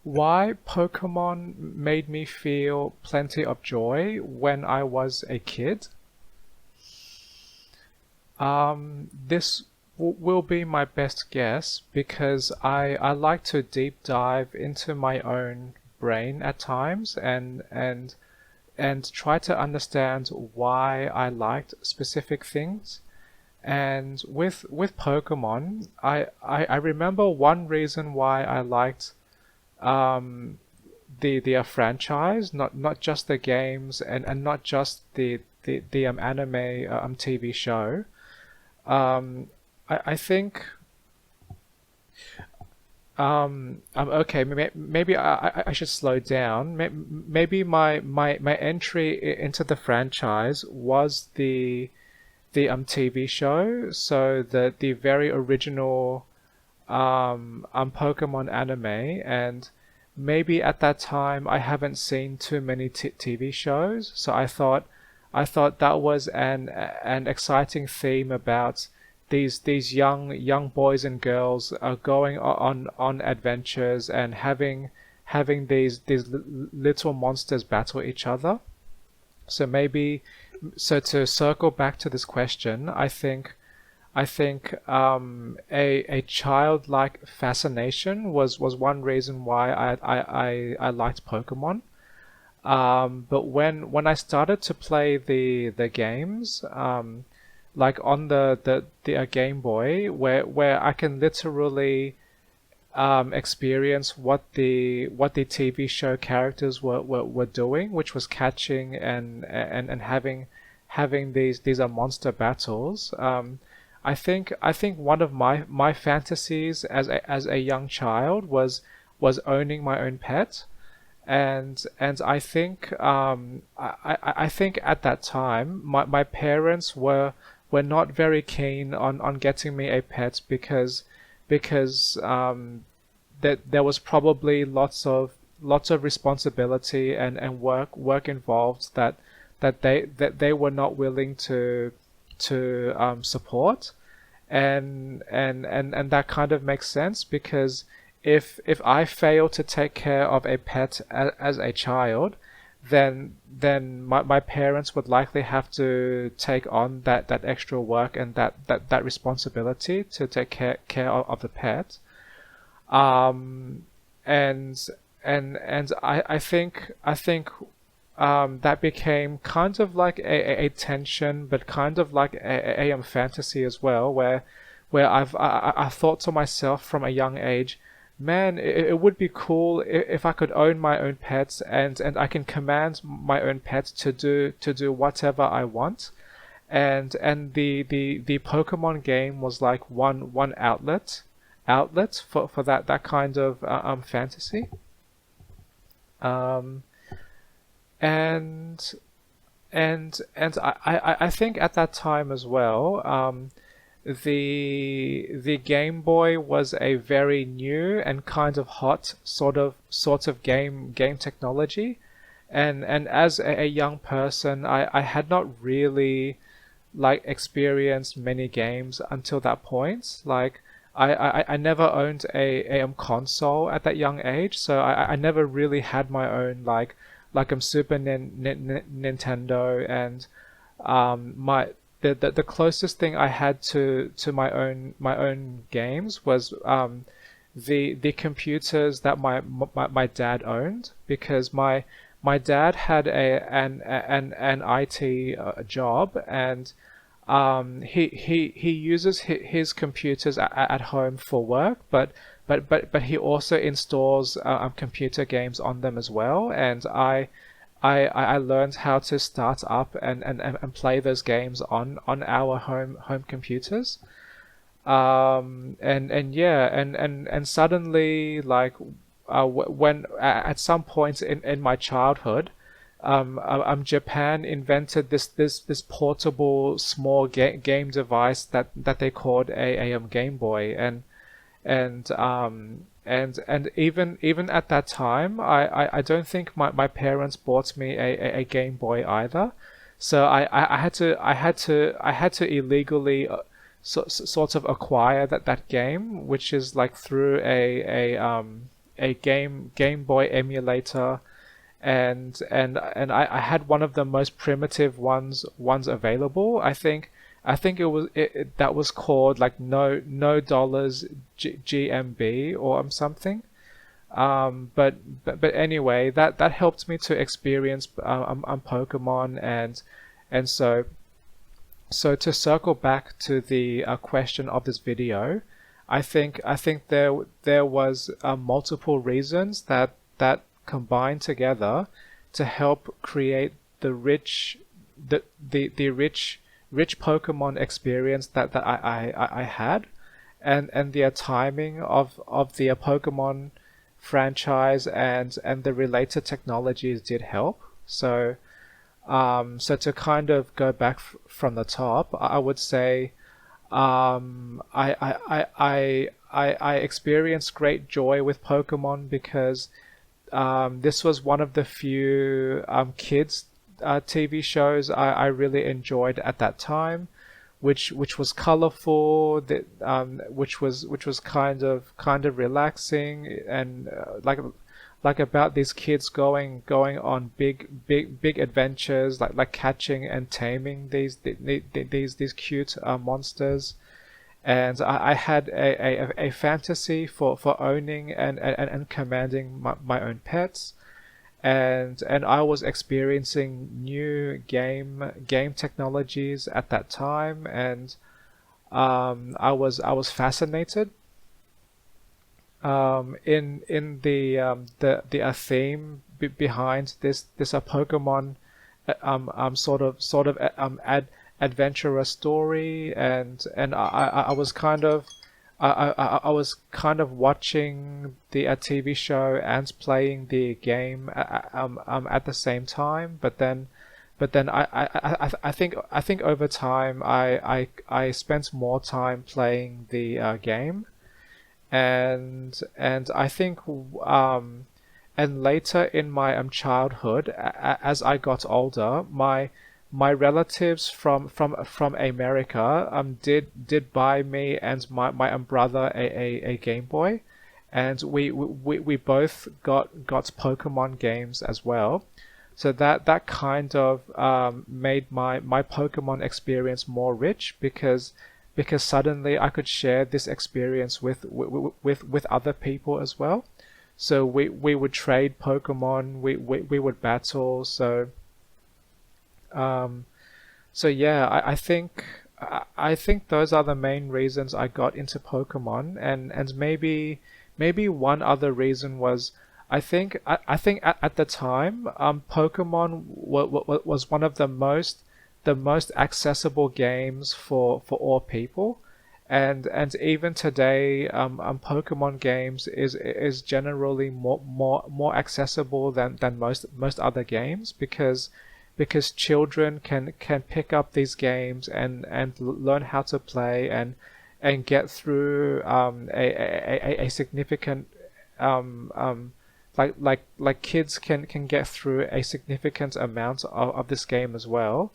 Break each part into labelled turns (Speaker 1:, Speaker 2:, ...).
Speaker 1: Why Pokemon made me feel plenty of joy when I was a kid? This will be my best guess because I like to deep dive into my own brain at times and try to understand why I liked specific things. And with Pokemon, I remember one reason why I liked um, the franchise, not just the games and not just the anime TV show. I think okay. Maybe I should slow down. Maybe my entry into the franchise was the TV show. So the very original Pokemon anime, and maybe at that time I haven't seen too many TV shows, so I thought that was an exciting theme about these young boys and girls are going on adventures and having these little monsters battle each other. So maybe so to circle back to this question, I think a childlike fascination was one reason why I liked Pokemon. But when I started to play the games, like on the Game Boy, where I can literally experience what the TV show characters were doing, which was catching and having these are monster battles. I think one of my fantasies as a young child was owning my own pet, and I think at that time my parents were not very keen on getting me a pet because that there was probably lots of responsibility and work involved that they were not willing to support, and that kind of makes sense because if I fail to take care of a pet as a child, then my parents would likely have to take on that extra work and that responsibility to take care of the pet. Um, and and I think that became kind of like a tension, but kind of like a fantasy as well, where I thought to myself from a young age, man, it would be cool if I could own my own pets and I can command my own pets to do whatever I want, and the Pokemon game was like one outlet for that kind of fantasy. Um, and and I think at that time as well, the Game Boy was a very new and kind of hot sort of game technology, and as a young person, I had not really like experienced many games until that point. Like I never owned a console at that young age, so I never really had my own like Super Nintendo, and my the closest thing I had to my own games was the computers that my dad owned, because my dad had an IT job, and he uses his computers at home for work, but he also installs computer games on them as well, and I learned how to start up and play those games on our home computers. And yeah, and suddenly, like when at some point in my childhood, Japan invented this portable small game device that they called a Game Boy, and even at that time, I don't think my parents bought me a Game Boy either. So I had to illegally sort of acquire that game, which is like through a Game Boy emulator, and I had one of the most primitive ones available. I think that was called like no dollars GMB or something. But anyway, that helped me to experience Pokemon, and so to circle back to the question of this video, I think there was multiple reasons that combined together to help create the rich Pokemon experience that I had, and the timing of the Pokemon franchise and the related technologies did help. So to kind of go back from the top, I would say I experienced great joy with Pokemon because this was one of the few kids TV shows I really enjoyed at that time, which was colorful, which was kind of relaxing, and like about these kids going on big adventures, like catching and taming these cute monsters. And I had a fantasy for owning and commanding my own pets, and I was experiencing new game technologies at that time, and I was fascinated in the theme behind this Pokemon sort of adventurous story, and I was kind of I was kind of watching the TV show and playing the game at the same time, but then I think over time I spent more time playing the game, and I think and later in my childhood, as I got older, my relatives from America did buy me and my brother a Game Boy, and we both got Pokemon games as well. So that kind of made my Pokemon experience more rich, because suddenly I could share this experience with other people as well. So we would trade Pokemon, we would battle. Um, so yeah, I think those are the main reasons I got into Pokemon, and maybe one other reason was I think at the time, Pokemon was one of the most accessible games for all people, and even today, Pokemon games is generally more accessible than most other games, because children can pick up these games and learn how to play and get through a significant like kids can get through a significant amount of this game as well.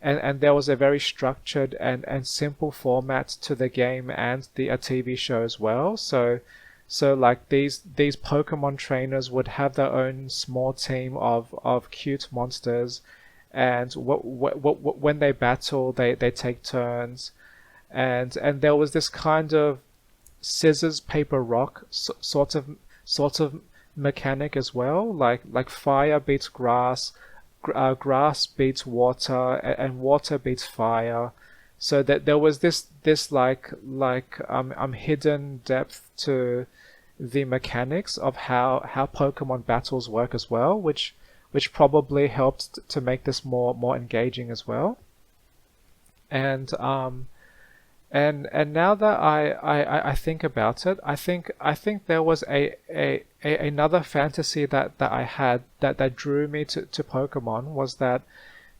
Speaker 1: And there was a very structured and simple format to the game and the TV show as well. So like these Pokemon trainers would have their own small team of cute monsters, and when they battle, they take turns, and there was this kind of scissors paper rock sort of mechanic as well, like fire beats grass, grass beats water, and water beats fire. So that there was this hidden depth to the mechanics of how Pokemon battles work as well, which probably helped to make this more engaging as well. And and now that I think about it, I think there was another fantasy that I had that drew me to Pokemon, was that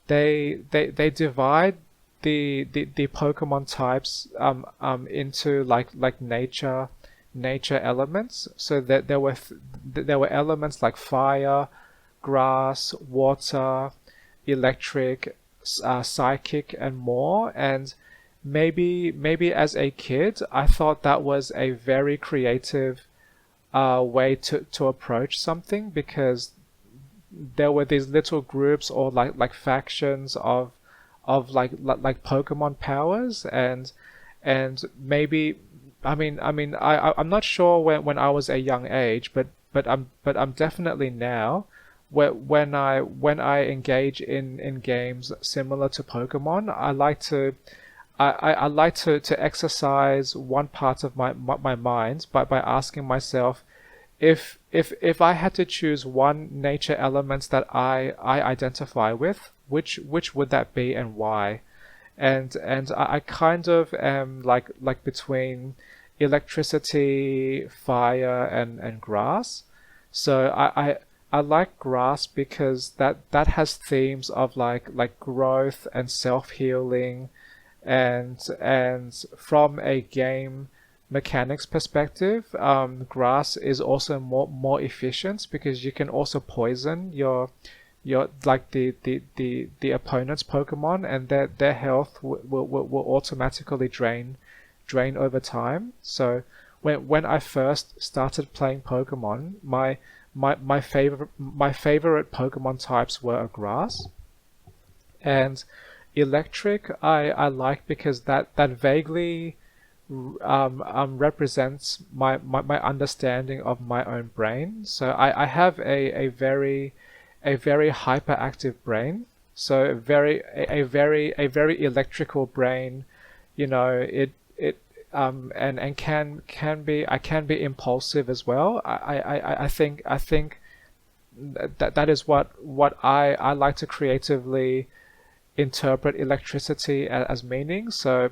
Speaker 1: they divide the Pokemon types into like nature elements, so that there were elements like fire, grass, water, electric, psychic, and more. And maybe as a kid, I thought that was a very creative way to approach something, because there were these little groups or like factions of like Pokemon powers, and maybe I'm not sure when I was a young age, but I'm definitely now, when I engage in games similar to Pokemon, I like to exercise one part of my mind by asking myself, if I had to choose one nature element that I identify with, which would that be and why? And I kind of am like between electricity, fire, and grass. So I like grass because that has themes of like growth and self-healing, and from a game mechanics perspective, grass is also more efficient because you can also poison your like the opponent's Pokemon, and their health will automatically drain over time. So when I first started playing Pokemon, my favorite Pokemon types were grass and electric. I like because that vaguely represents my understanding of my own brain. So I have a very hyperactive brain. So a very electrical brain. And I can be impulsive as well. I think that is what I like to creatively interpret electricity as meaning. So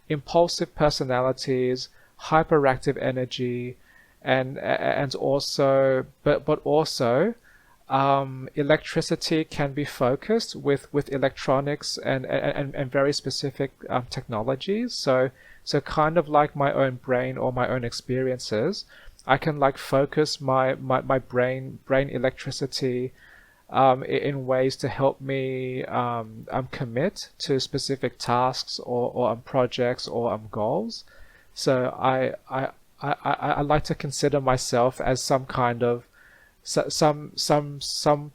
Speaker 1: impulsive personalities, hyperactive energy, and also, but also, electricity can be focused with electronics and very specific technologies. So kind of like my own brain or my own experiences, I can like focus my brain electricity in ways to help me commit to specific tasks or projects or goals. So I like to consider myself as some kind of some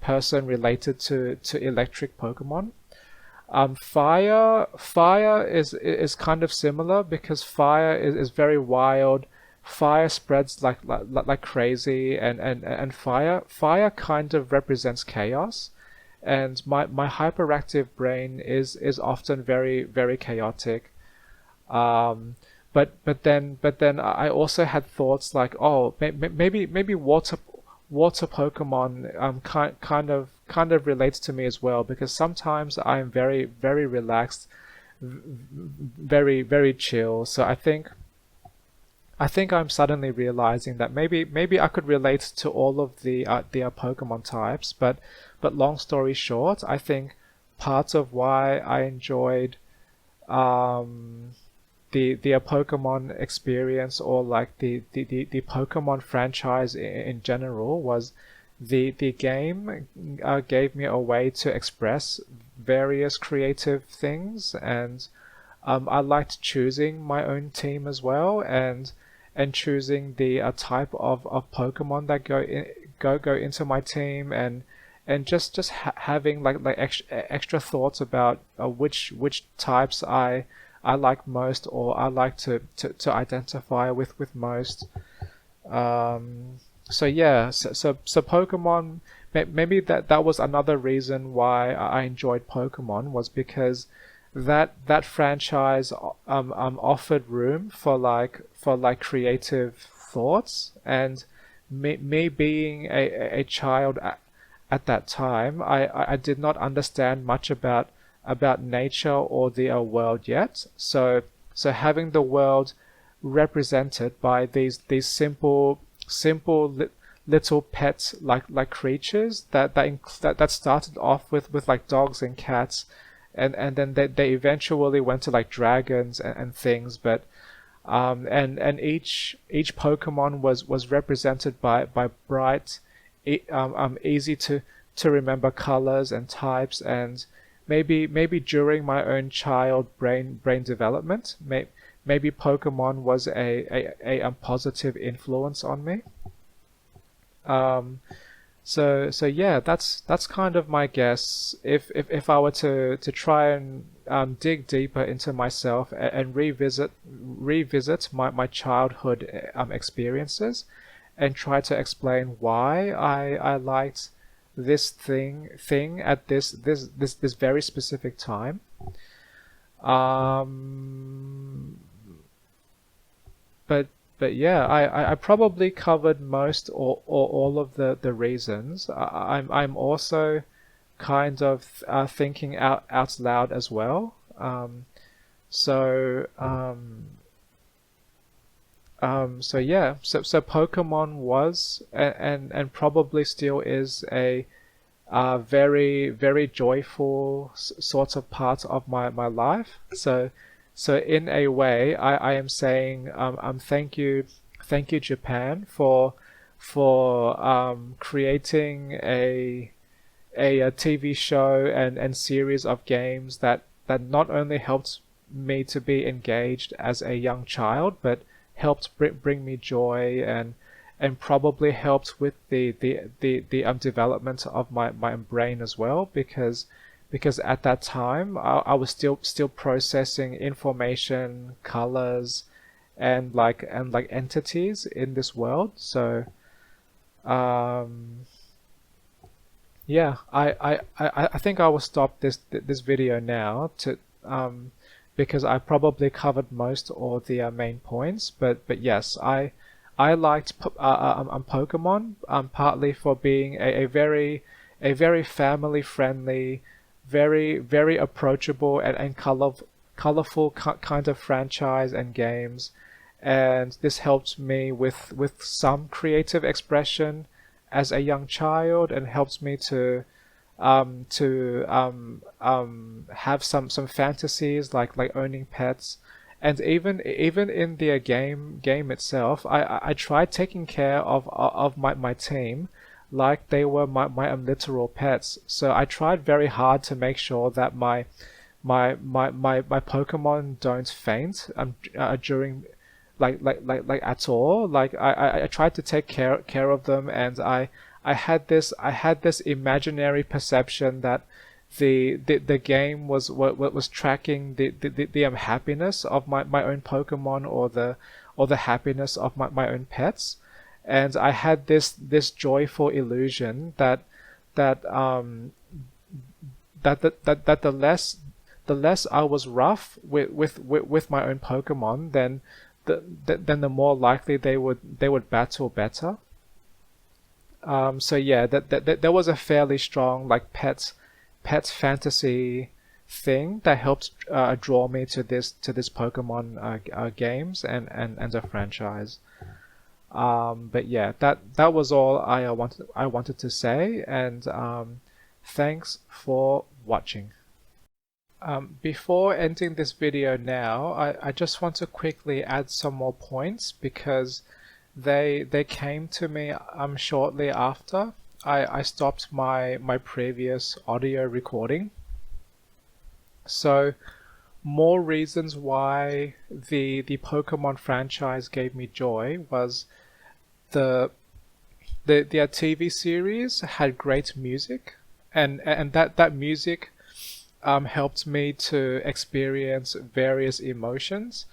Speaker 1: person related to electric Pokemon. Fire is kind of similar because fire is very wild. Fire spreads like crazy, and fire kind of represents chaos, and my hyperactive brain is often very chaotic. But then I also had thoughts like, oh, maybe water Pokemon kind of relates to me as well, because sometimes I'm very relaxed, very chill. So I think I'm suddenly realizing that maybe I could relate to all of the Pokemon types, but long story short, I think part of why I enjoyed um the Pokemon experience, or like the Pokemon franchise in general, was the game gave me a way to express various creative things, and I liked choosing my own team as well, and choosing the type of Pokemon that go into my team, and just having like extra thoughts about which types I like most, or I like to identify with most. So yeah, so Pokemon. Maybe that was another reason why I enjoyed Pokemon, was because that franchise offered room for creative thoughts, and me being a child at that time, I did not understand much about nature or the world yet. So having the world represented by these simple little pets like creatures that started off with like dogs and cats, and then they eventually went to like dragons and things, but and each Pokemon was represented by bright, easy to remember colors and types, and maybe during my own child brain development, maybe Pokemon was a positive influence on me. Um, so yeah, that's kind of my guess. If I were to try and dig deeper into myself and revisit my childhood experiences, and try to explain why I liked this thing at this very specific time. Um, but but yeah, I probably covered most or all of the reasons. I'm also kind of thinking out loud as well. So so yeah, so Pokemon was and probably still is a very joyful sort of part of my life. So in a way, I am saying thank you Japan for creating a TV show and series of games that not only helped me to be engaged as a young child, but helped bring me joy and probably helped with the development of my brain as well, because at that time I was still processing information, colors, and like entities in this world. So um, yeah, I think I will stop this video now to because I probably covered most or the main points. But yes, I liked Pokemon partly for being a very family friendly, very approachable and colorful kind of franchise and games, and this helped me with some creative expression as a young child, and helps me to have some fantasies like owning pets, and even in the game itself, I tried taking care of my team like they were my literal pets. So I tried very hard to make sure that my Pokemon don't faint during like at all. Like I tried to take care of them, and I had this imaginary perception that the game was tracking the happiness of my own Pokemon, or the happiness of my own pets, and I had this joyful illusion that the less I was rough with my own Pokemon, then the more likely they would battle better. So yeah, that there was a fairly strong like pets fantasy thing that helped draw me to this Pokemon games and the franchise. But yeah, that was all I wanted to say, and thanks for watching. Before ending this video now, I just want to quickly add some more points, because they came to me shortly after I stopped my previous audio recording. So more reasons why the Pokemon franchise gave me joy was the their TV series had great music, and that music helped me to experience various emotions,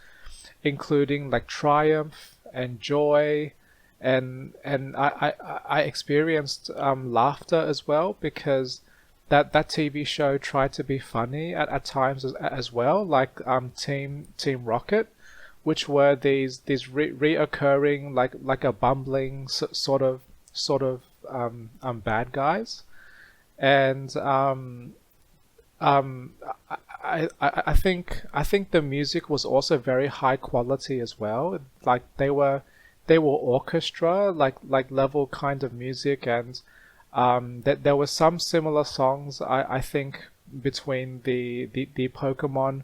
Speaker 1: including like triumph and joy, and I experienced laughter as well, because that TV show tried to be funny at times as well, like Team Rocket, which were these reoccurring like a bumbling sort of bad guys, and um, I think the music was also very high quality as well. Like they were orchestra like level kind of music, and that there were some similar songs I think between the Pokemon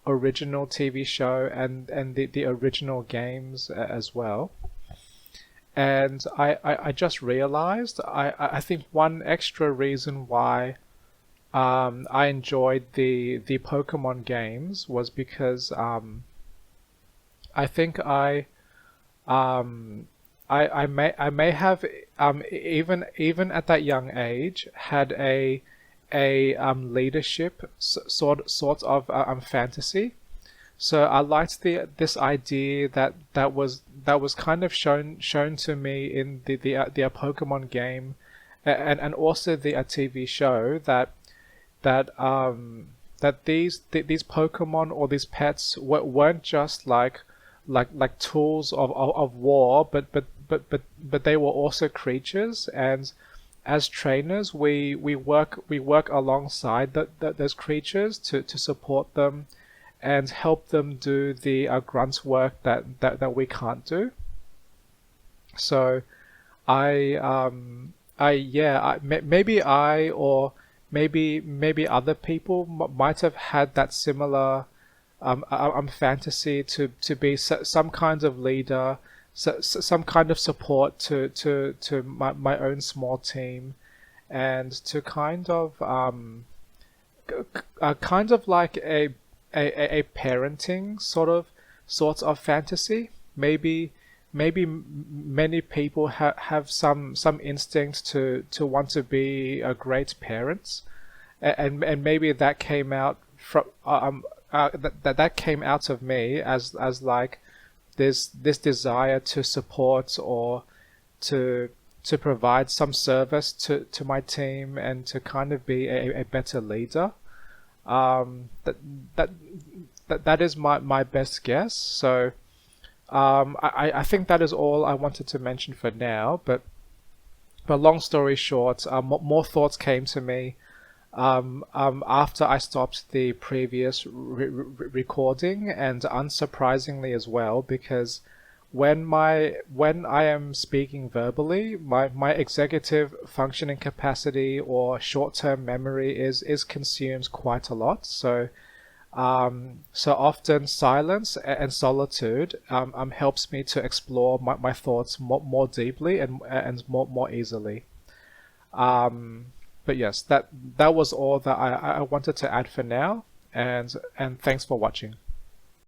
Speaker 1: original TV show and the original games as well. And I just realized I think one extra reason why I enjoyed the Pokemon games was because I think um, I may have even at that young age had a leadership sort of fantasy. So I liked the this idea that was kind of shown to me in the Pokemon game, and also the TV show that that these Pokemon or these pets weren't just like tools of war, but they were also creatures, and as trainers we work alongside those creatures to support them and help them do the grunt work that we can't do. So maybe I or maybe other people might have had that similar fantasy to be some kind of leader, some kind of support to my own small team, and to kind of like a parenting sorts of fantasy. Maybe many people have some instinct to want to be a great parents, and maybe that came out from that came out of me as like this desire to support or to provide some service to my team and to kind of be a better leader. Um, that that that is my best guess. So I think that is all I wanted to mention for now. But long story short, more thoughts came to me after I stopped the previous recording, and unsurprisingly as well, because when I am speaking verbally, my executive functioning capacity or short-term memory is consumed quite a lot. So often silence and solitude helps me to explore my thoughts more deeply and more easily. Um, but yes, that was all that I wanted to add for now, and thanks for watching.